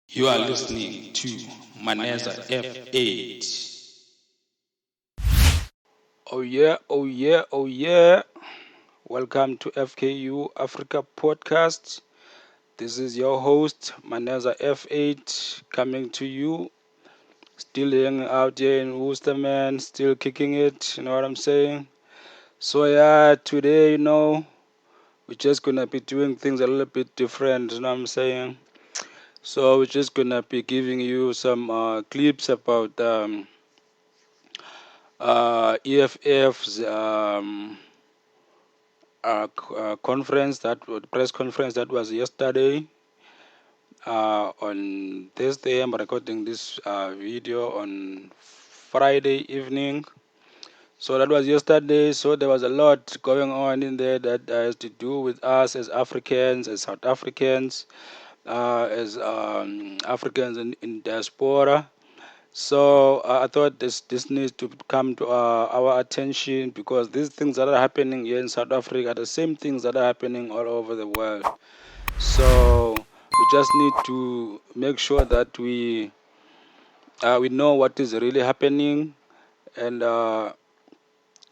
You are listening to Maneza F8. Oh yeah, oh yeah, oh yeah. Welcome to FKU Africa Podcast. This is your host, Maneza F8, coming to you. Still hanging out here in Worcester, still kicking it, you know what I'm saying? So yeah, today, we're just gonna be doing things a little bit different, you know what I'm saying? So we're just gonna be giving you some clips about EFF's conference, press conference that was yesterday. On Thursday, I'm recording this video on Friday evening. So that was yesterday. So there was a lot going on in there that has to do with us as Africans, as South Africans, as Africans in diaspora. So I thought this needs to come to our attention because these things that are happening here in South Africa are the same things that are happening all over the world. So we just need to make sure that we know what is really happening, and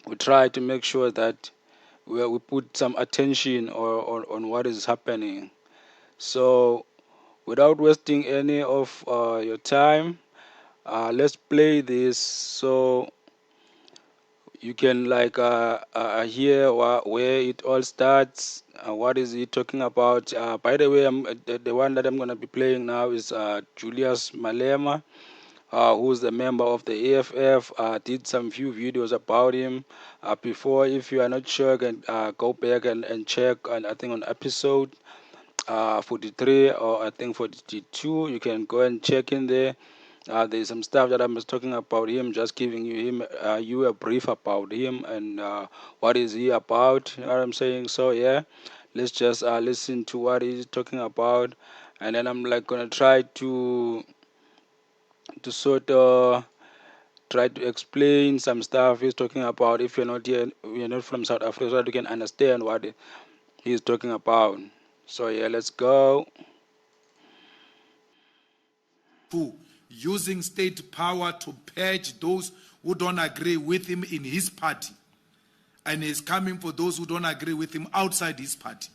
we try to make sure that we put some attention on what is happening. So without wasting any of your time, let's play this so you can hear where it all starts. What is he talking about? By the way, the one that I'm going to be playing now is Julius Malema, who's a member of the EFF. Did some few videos about him before. If you are not sure, you can go back and check. And I think on episode 43 or I think 42, you can go and check in there. There's some stuff that I was talking about him, just giving you a brief about him and what is he about. You know what I'm saying? So yeah, let's just listen to what he's talking about, and then I'm like gonna try to sort of try to explain some stuff he's talking about. If you're not here, you're not from South Africa, so that you can understand what he's talking about. So yeah, let's go. Using state power to purge those who don't agree with him in his party, and is coming for those who don't agree with him outside his party.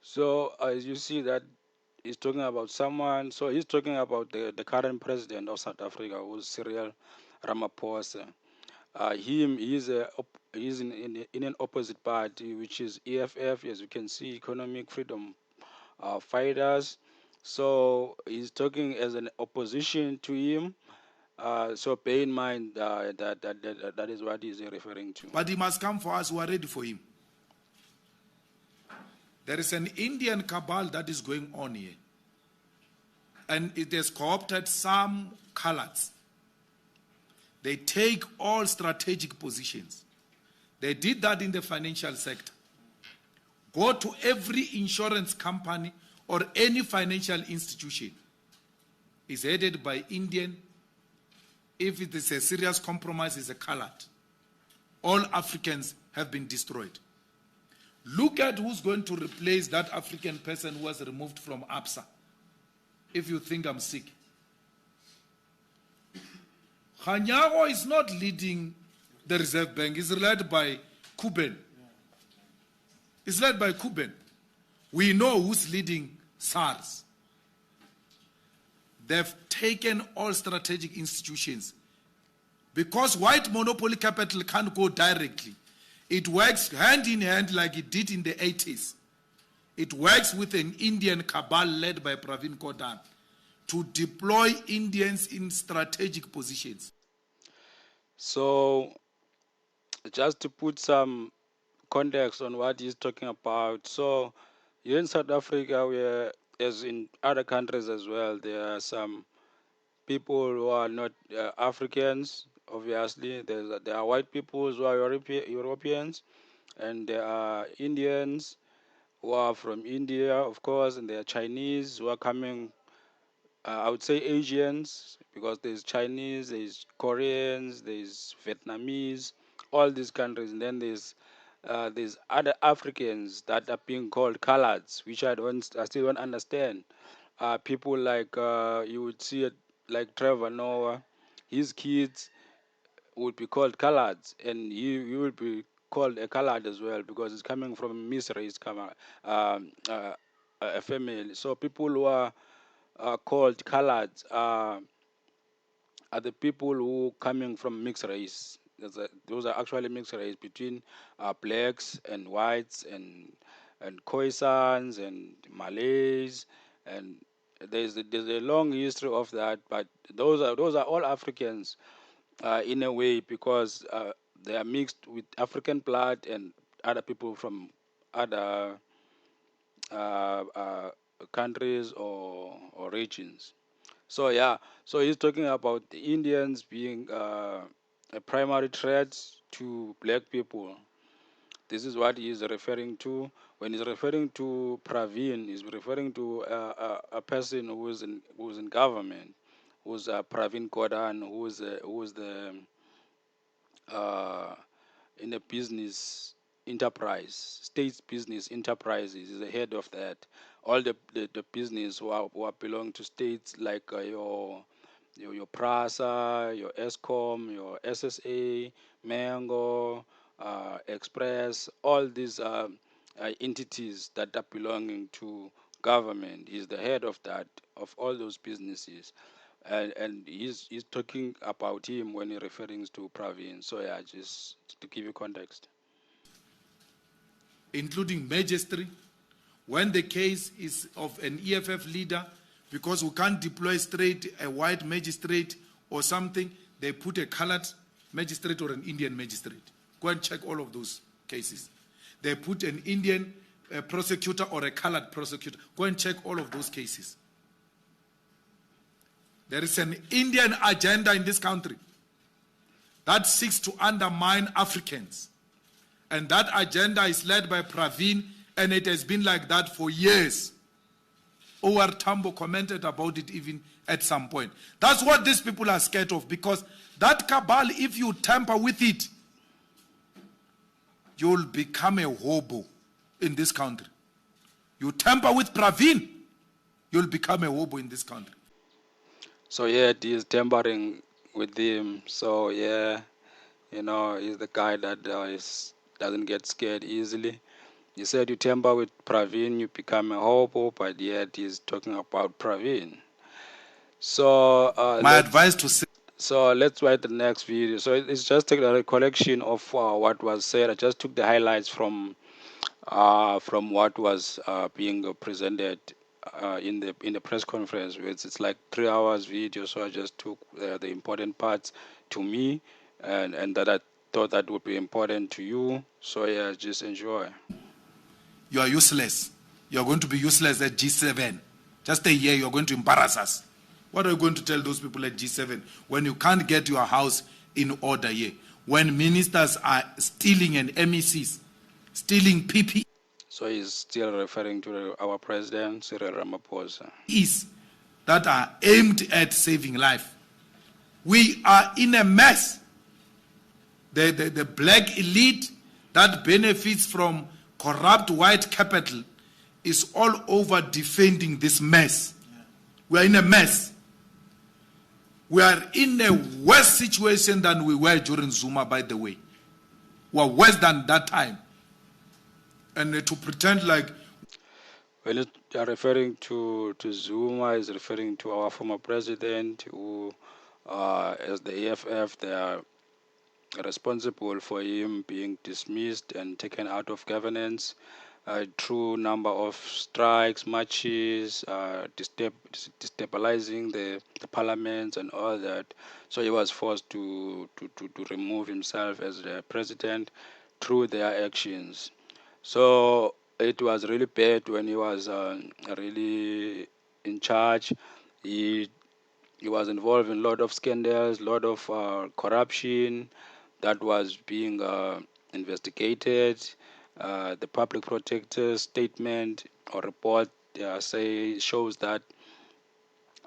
So as you see that he's talking about someone, so he's talking about the current president of South Africa, who's Cyril Ramaphosa. He's in an opposite party, which is EFF, as you can see, Economic Freedom Fighters. So he's talking as an opposition to him. So bear in mind that is what he's referring to. But he must come for us who are ready for him. There is an Indian cabal that is going on here, and it has co-opted some colors. They take all strategic positions. They did that in the financial sector. Go to every insurance company or any financial institution. It's headed by Indian. If it is a serious compromise, it's a colored. All Africans have been destroyed. Look at who's going to replace that African person who was removed from APSA. If you think I'm sick. Khanyago is not leading the Reserve Bank. It's led by Kuben. It's led by Kuben. We know who's leading SARS. They've taken all strategic institutions. Because white monopoly capital can't go directly. It works hand in hand like it did in the 80s. It works with an Indian cabal led by Pravin to deploy Indians in strategic positions. So just to put some context on what he's talking about. So here in South Africa, where as in other countries as well, there are some people who are not Africans. Obviously, there are white people who are Europeans, and there are Indians who are from India, of course, and there are Chinese who are coming. I would say Asians because there's Chinese, there's Koreans, there's Vietnamese, all these countries, and then there's other Africans that are being called coloreds, which I still don't understand. people like you would see it like Trevor Noah, his kids would be called coloureds, and he will be called a coloured as well because it's coming from misrace, a family. So people who are called coloureds are the people who coming from mixed race. Those are actually mixed race between blacks and whites and Khoisans and Malays, and there's a long history of that. But those are all Africans in a way because they are mixed with African blood and other people from other countries or regions. So yeah, so he's talking about the Indians being a primary threat to black people. This is what he is referring to when he's referring to Pravin. He's referring to a person who's in government, who's Pravin Gordhan, who's the uh, in a business enterprise, state's business enterprises, is the head of that. All the business who are belong to states like your PRASA, your ESCOM, your SSA, Mango, Express, all these entities that are belonging to government. He's the head of that, of all those businesses. And he's talking about him when he's referring to Pravin. So yeah, just to give you context. including magistrate, when the case is of an EFF leader, because we can't deploy straight a white magistrate or something, they put a colored magistrate or an Indian magistrate. Go and check all of those cases. They put an Indian prosecutor or a colored prosecutor. Go and check all of those cases. There is an Indian agenda in this country that seeks to undermine Africans. And that agenda is led by Pravin, and it has been like that for years. O.R. Tambo commented about it even at some point. That's what these people are scared of, because that cabal, if you tamper with it, you'll become a hobo in this country. You tamper with Pravin, you'll become a hobo in this country. So yeah, he is tampering with him. So yeah, he's the guy that doesn't get scared easily. He said you tamper with Pravin, you become a hobo, but yet he's talking about Pravin. So My advice to say, let's write the next video. So it's just a recollection of what was said. I just took the highlights from what was being presented in the press conference. It's like 3 hours video, so I just took the important parts to me, and that I thought that would be important to you. So yeah, just enjoy. you are useless. You are going to be useless at G7. Just a year, you are going to embarrass us. What are you going to tell those people at G7 when you can't get your house in order here? When ministers are stealing and MECs, stealing PPEs So he's still referring to our president, Cyril Ramaphosa. that are aimed at saving life. We are in a mess. The black elite that benefits from corrupt white capital is all over defending this mess. We are in a mess. We are in a worse situation than we were during Zuma, by the way. We are worse than that time. And to pretend like... When you are referring to Zuma, is referring to our former president who, as the EFF, they are responsible for him being dismissed and taken out of governance through number of strikes, marches, destabilizing the parliaments and all that. So he was forced to remove himself as the president through their actions. So it was really bad when he was really in charge. He was involved in a lot of scandals, a lot of corruption that was being investigated. The public protector's statement or report shows that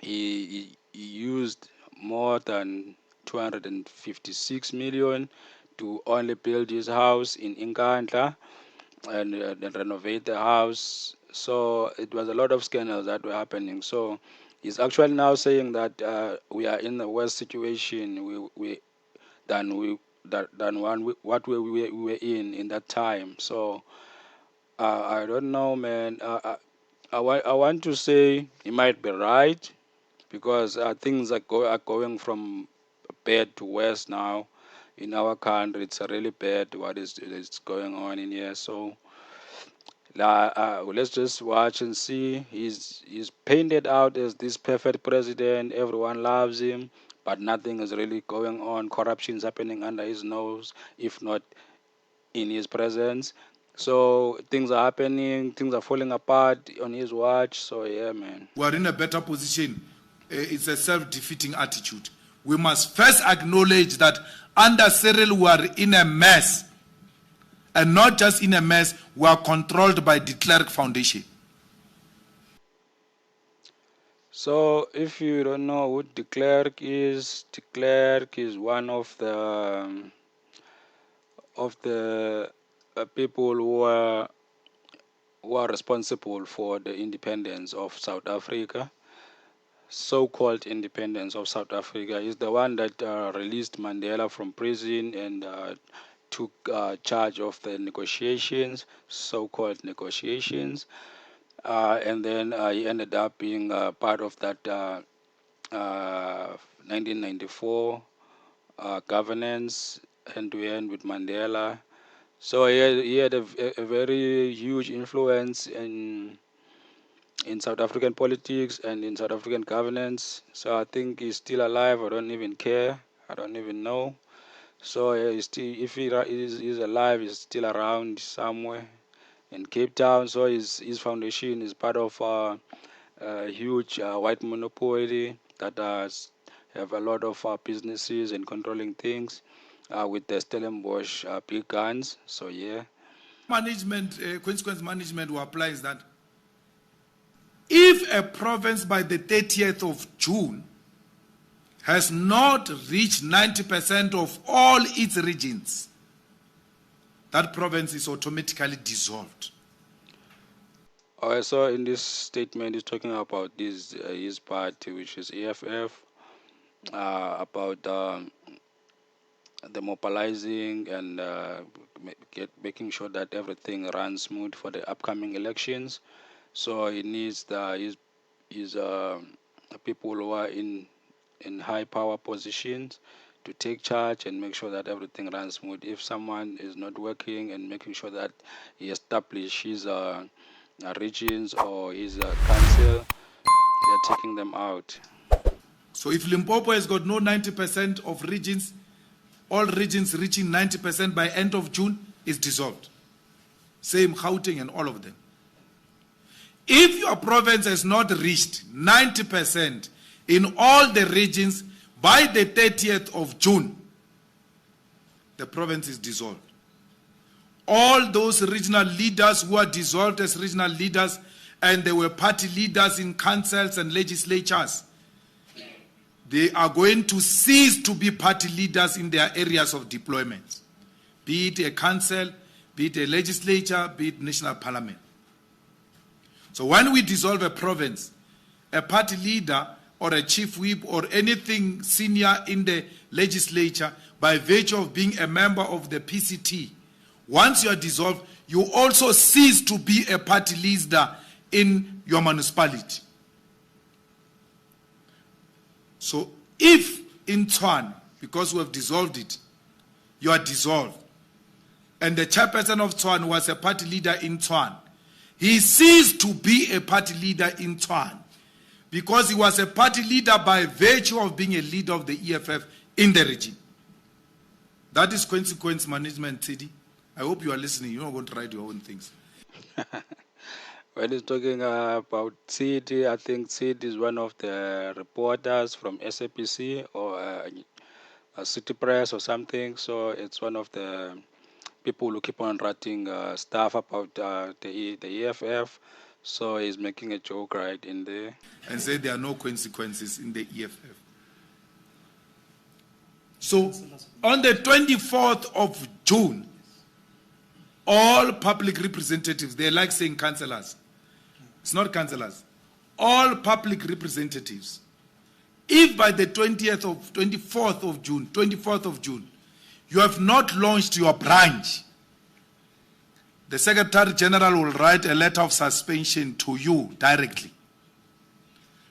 he used more than 256 million to only build his house in Inkandla. and renovate the house. So it was a lot of scandals that were happening. So he's actually now saying that we are in a worse situation than what we were in that time. So I don't know, man. I want to say he might be right because things are going from bad to worse now in our country. It's really bad what is going on in here. So let's just watch and see. He's painted out as this perfect president. Everyone loves him, but nothing is really going on. Corruption is happening under his nose, if not in his presence. So things are happening. Things are falling apart on his watch. So yeah, man. We are in a better position. It's a self-defeating attitude. We must first acknowledge that under Cyril we are in a mess. And not just in a mess, we are controlled by the Klerk Foundation. So if you don't know who de Klerk is one of the people who are responsible for the independence of South Africa. So-called independence of South Africa is the one that released Mandela from prison and took charge of the negotiations, so-called negotiations, and then he ended up being part of that 1994 governance end-to-end with Mandela. So he had a very huge influence in South African politics and in South African governance. So I think he's still alive. I don't even care. I don't even know. So he's still, if he's alive, he's still around somewhere in Cape Town. So his foundation is part of a huge white monopoly that have a lot of businesses and controlling things with the Stellenbosch big guns. So yeah. Management, consequence management will apply is that if a province by the 30th of June has not reached 90% of all its regions, that province is automatically dissolved. So in this statement, he's talking about his party, which is EFF, about the mobilizing and making sure that everything runs smooth for the upcoming elections. So he needs his people who are in high power positions to take charge and make sure that everything runs smooth. If someone is not working and making sure that he establishes regions or his council, they're taking them out. So if Limpopo has got no 90% of regions, all regions reaching 90% by end of June is dissolved. Same Gauteng and all of them. If your province has not reached 90% in all the regions by the 30th of June, the province is dissolved. All those regional leaders who are dissolved as regional leaders and they were party leaders in councils and legislatures, they are going to cease to be party leaders in their areas of deployment, be it a council, be it a legislature, be it national parliament. So when we dissolve a province, a party leader or a chief whip or anything senior in the legislature, by virtue of being a member of the PCT, once you are dissolved, you also cease to be a party leader in your municipality. So if in Tshwane, because we have dissolved it, you are dissolved, and the chairperson of Tshwane was a party leader in Tshwane, he ceased to be a party leader in Tshwane because he was a party leader by virtue of being a leader of the EFF in the region. That is consequence management, Tidi. I hope you are listening. You're not going to write your own things. When he's talking about Sid, I think Sid is one of the reporters from SAPC or City Press or something. So it's one of the people who keep on writing stuff about the EFF. So he's making a joke right in there. And say there are no consequences in the EFF. So on the 24th of June, all public representatives, they like saying councillors. It's not councillors. All public representatives. If by the 24th of June, you have not launched your branch, the Secretary General will write a letter of suspension to you directly.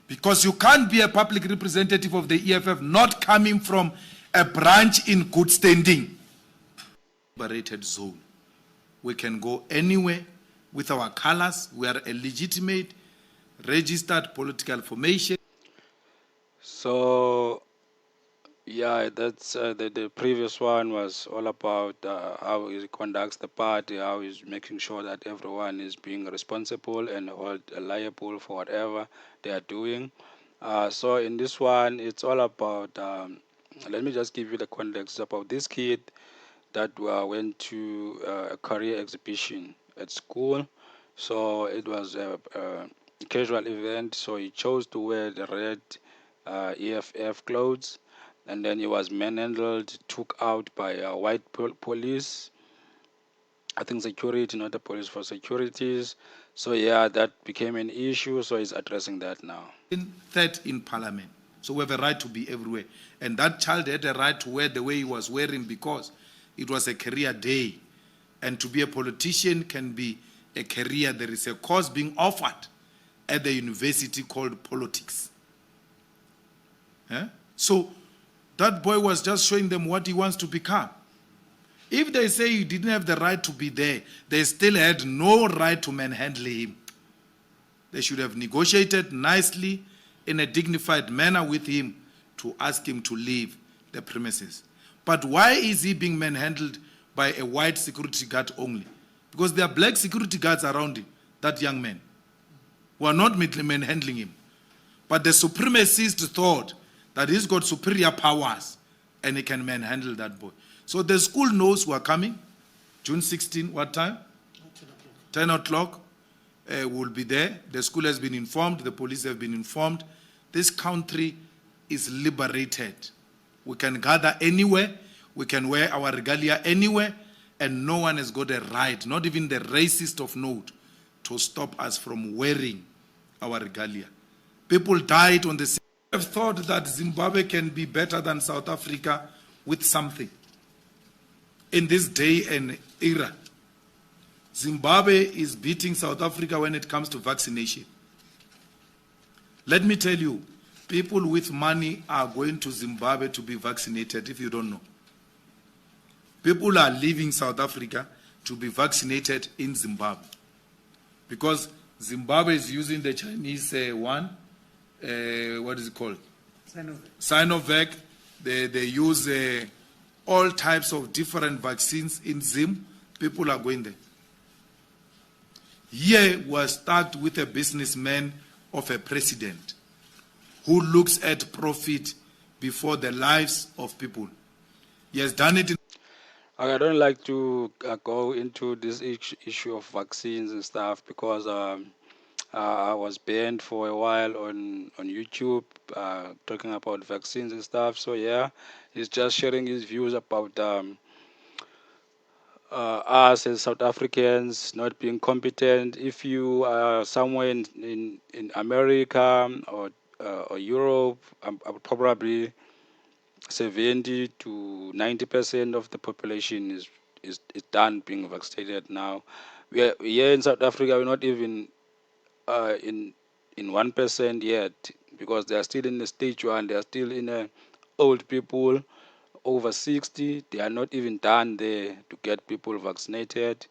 Because you can't be a public representative of the EFF not coming from a branch in good standing. Liberated zone. We can go anywhere with our colors. We are a legitimate, registered political formation. So, yeah, that's the previous one was all about how he conducts the party, how he's making sure that everyone is being responsible and held liable for whatever they are doing. So in this one, it's all about. Let me just give you the context about this kid that went to a career exhibition at school. So it was a casual event. So he chose to wear the red EFF clothes, and then he was manhandled, took out by white police. I think security, not the police, for securities. So yeah, that became an issue. So he's addressing that now. Third in parliament. So we have a right to be everywhere. And that child had a right to wear the way he was wearing because it was a career day. And to be a politician can be a career. There is a course being offered at the university called politics. So that boy was just showing them what he wants to become. If they say he didn't have the right to be there, they still had no right to manhandle him. They should have negotiated nicely in a dignified manner with him to ask him to leave the premises. But why is he being manhandled by a white security guard only? Because there are black security guards around him, that young man, who are not manhandling him. But the supremacist thought that he's got superior powers and he can manhandle that boy. So the school knows who are coming. June 16, what time? 10 o'clock. Will be there. The school has been informed. The police have been informed. This country is liberated. We can gather anywhere. We can wear our regalia anywhere. And no one has got a right, not even the racist of note, to stop us from wearing our regalia. People died on the same. I've thought that Zimbabwe can be better than South Africa with something. In this day and era, Zimbabwe is beating South Africa when it comes to vaccination. Let me tell you, people with money are going to Zimbabwe to be vaccinated, if you don't know. People are leaving South Africa to be vaccinated in Zimbabwe. Because Zimbabwe is using the Chinese one, what is it called? Sinovac. They use all types of different vaccines in Zim. People are going there. Here we're stuck with a businessman of a president who looks at profit before the lives of people. He has done it in. I don't like to go into this issue of vaccines and stuff because I was banned for a while on YouTube talking about vaccines and stuff. So yeah, he's just sharing his views about us as South Africans not being competent. If you are somewhere in America or Europe, I would probably 70 to 90% of the population is done being vaccinated now. We are here in South Africa. We're not even in 1% yet because they are still in the stage one. They are still in a old people over 60. They are not even done there to get people vaccinated.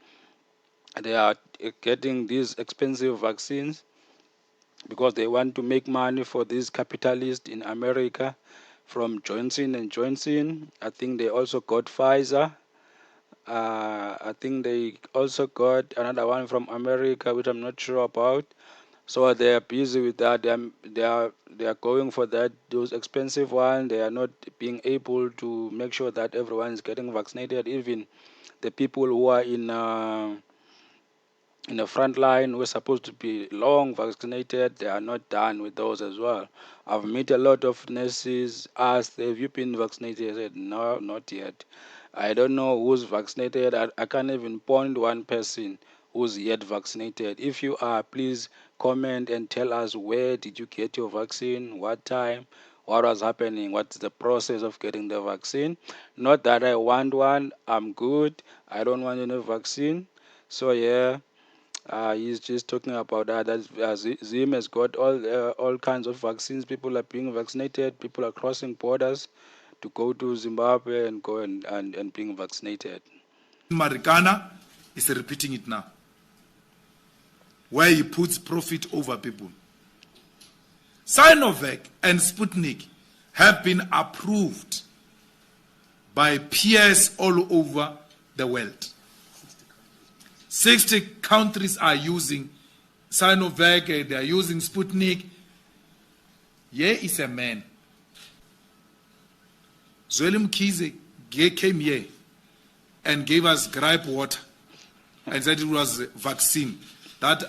They are getting these expensive vaccines because they want to make money for these capitalists in America from Johnson and Johnson. I think they also got Pfizer. I think they also got another one from America, which I'm not sure about. So they are busy with that. They are going for that those expensive ones. They are not being able to make sure that everyone is getting vaccinated. Even the people who are in the front line who are supposed to be long vaccinated, they are not done with those as well. I've met a lot of nurses asked, "Have you been vaccinated?" I said, "No, not yet." I don't know who's vaccinated. I can't even point one person who's yet vaccinated. If you are, please comment and tell us where did you get your vaccine, what time, what was happening, what's the process of getting the vaccine. Not that I want one, I'm good. I don't want any vaccine. So yeah, he's just talking about that. Zim has got all kinds of vaccines. People are being vaccinated. People are crossing borders to go to Zimbabwe and go and being vaccinated. Marikana is repeating it now, where he puts profit over people. Sinovac and Sputnik have been approved by peers all over the world. 60 countries are using Sinovac, they are using Sputnik. Here is a man. Zweli Mkhize came here and gave us gripe water and said it was vaccine. That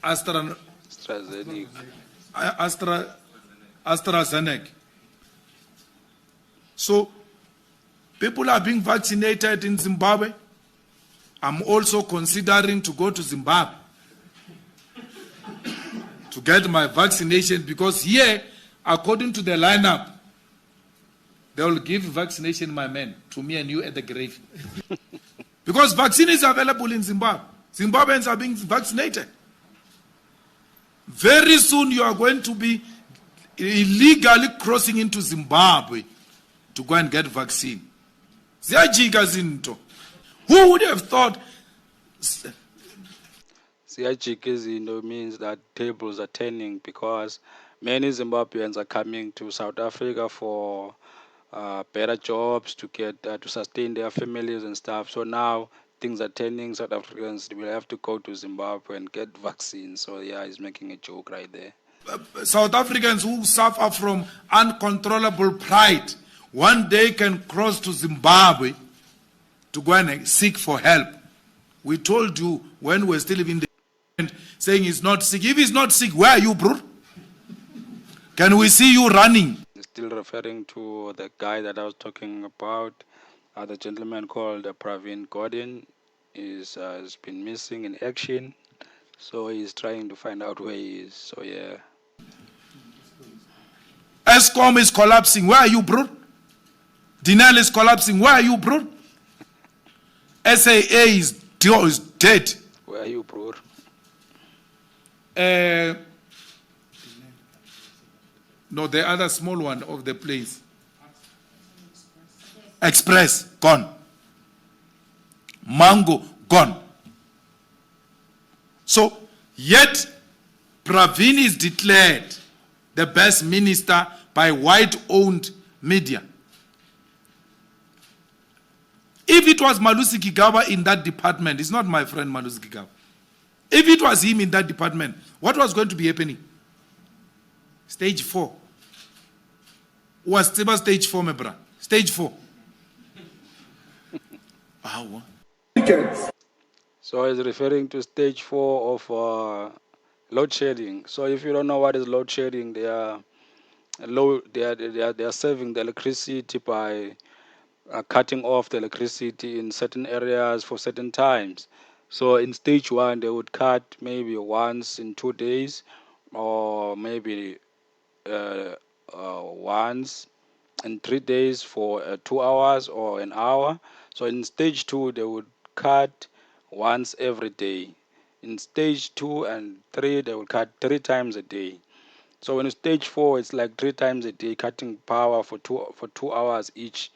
AstraZeneca. So people are being vaccinated in Zimbabwe. I'm also considering to go to Zimbabwe to get my vaccination, because here, according to the lineup, they will give vaccination, my man, to me and you at the grave. Because vaccine is available in Zimbabwe. Zimbabweans are being vaccinated. Very soon you are going to be illegally crossing into Zimbabwe to go and get vaccine. Ziyajika zinto. Who would have thought? CIC means that tables are turning, because many Zimbabweans are coming to South Africa for better jobs, to get to sustain their families and stuff. So now things are turning. South Africans will have to go to Zimbabwe and get vaccines. So yeah, he's making a joke right there. South Africans who suffer from uncontrollable pride one day can cross to Zimbabwe to go and seek for help. We told you when we're still living the saying he's not sick. If he's not sick, where are you, bro? Can we see you running? Still referring to the guy that I was talking about, the gentleman called Pravin Gordon has been missing in action. So he's trying to find out where he is. So yeah. ESCOM is collapsing. Where are you, bro? Dinel is collapsing. Where are you, bro? SAA is dead. Where are you, bro? No, the other small one of the place. Express, gone. Mango, gone. So, yet, Pravin is declared the best minister by white-owned media. If it was Malusi Gigaba in that department, it's not my friend Malusi Gigaba. If it was him in that department, what was going to be happening? Stage 4. Was Tiba stage 4, my brother? Stage 4. Wow. So he's referring to stage 4 of load shedding. So if you don't know what is load shedding, they are saving the electricity by cutting off the electricity in certain areas for certain times. So in stage 1, they would cut maybe once in 2 days, or maybe once in 3 days for 2 hours or an hour. So in stage 2, they would cut once every day. In stage 2 and 3, they would cut 3 times a day. So in stage 4, it's like 3 times a day, cutting power for 2 hours each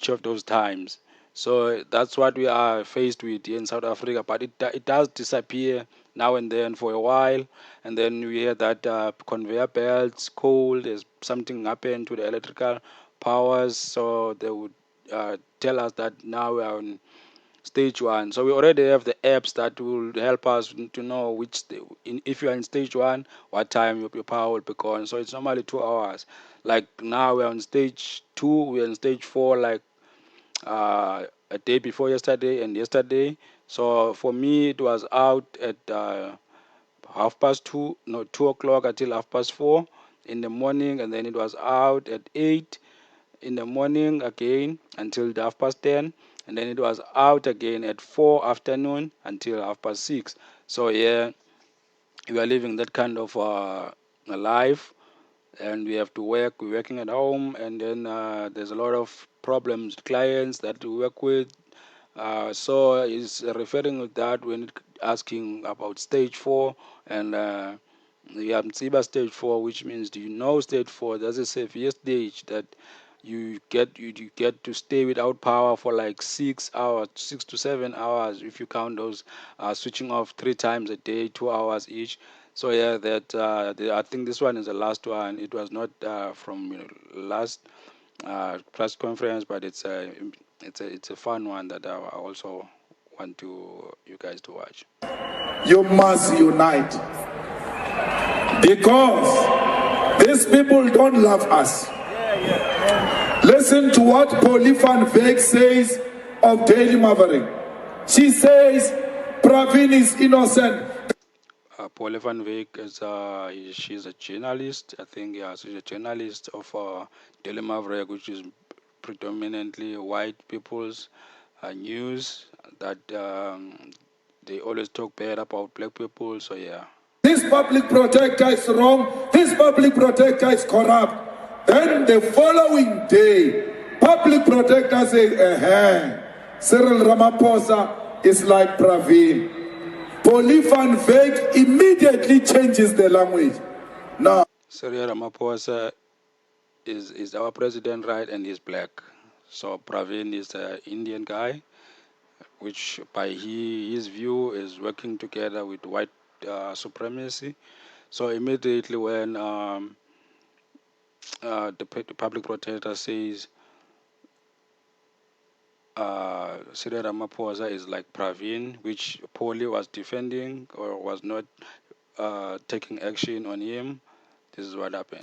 of those times. So that's what we are faced with here in South Africa. But it does disappear now and then for a while, and then we hear that conveyor belts cold. There's something happened to the electrical powers, so they would tell us that now we are on stage 1. So we already have the apps that will help us to know if you are in stage 1, what time your power will be gone. So it's normally 2 hours. Like now we're on stage 2, we're on stage 4, like a day before yesterday and yesterday. So for me, it was out at 2 o'clock until 4:30 in the morning, and then it was out at 8 in the morning again until the 10:30, and then it was out again at 4 afternoon until 6:30. So yeah, we are living that kind of a life, and we have to work. We're working at home, and then there's a lot of problems with clients that we work with. So he's referring to that when asking about stage 4, and we have Mtsiba stage 4, which means, do you know stage 4? That's a severe stage that you get to stay without power for like 6 hours, 6 to 7 hours, if you count those switching off 3 times a day, 2 hours each. So yeah, I think this one is the last one. It was not from last press conference, but it's a fun one that I also want you guys to watch. You must unite, because these people don't love us. Listen to what Polly van Veek says of Daily Maverick. She says Pravin is innocent. Paul van Veek she's a journalist. I think, yeah, she's a journalist of Daily Maverick, which is predominantly white people's news that they always talk bad about black people. So yeah. This public protector is wrong. This public protector is corrupt. Then the following day, public protector says, Cyril Ramaphosa is like Pravin. Polly van Veek immediately changes the language. Now, Cyril Ramaphosa is our president, right? And he's black. So Pravin is an Indian guy, which by his view is working together with white supremacy. So immediately when the public protector says Cyril Ramaphosa is like Pravin, which Polly was defending or was not taking action on him, this is what happens.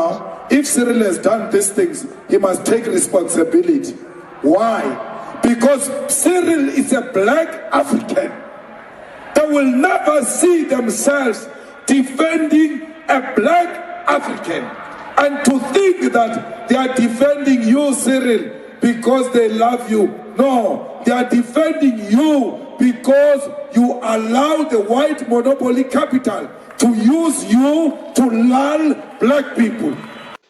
if Cyril has done these things, he must take responsibility. Why? Because Cyril is a black African. They will never see themselves defending a black African. And to think that they are defending you, Cyril, because they love you. No, they are defending you because you allow the white monopoly capital to use you to lull black people.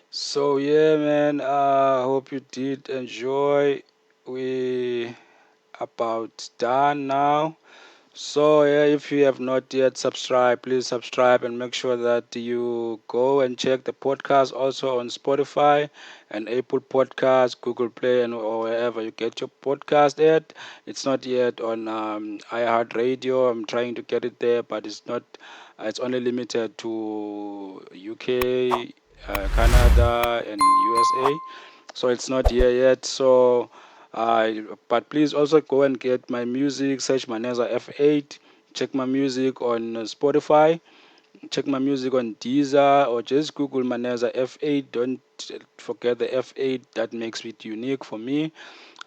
So yeah, man, I hope you did enjoy. We about done now. So yeah, if you have not yet subscribed, please subscribe and make sure that you go and check the podcast also on Spotify and Apple Podcasts, Google Play, and or wherever you get your podcast at. It's not yet on iHeartRadio. I'm trying to get it there, but it's not. It's only limited to UK, Canada, and USA. So it's not here yet. So but please also go and get my music. Search Maneza F8. Check my music on Spotify. Check my music on Deezer, or just Google Maneza F8. Don't forget the F8. That makes it unique for me.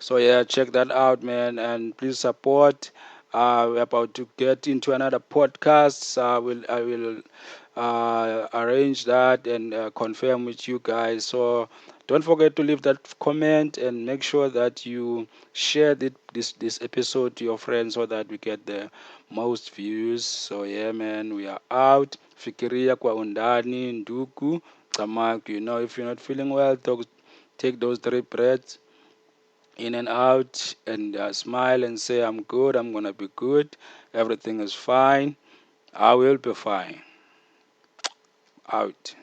So yeah, check that out, man, and please support. We're about to get into another podcast. I will arrange that and confirm with you guys. So don't forget to leave that comment and make sure that you share this episode to your friends so that we get the most views. So yeah, man, we are out. Fikiria kwa undani, ndugu, Tamaku. If you're not feeling well, take those 3 breaths in and out, and smile and say, I'm good, I'm gonna be good, everything is fine, I will be fine. Out.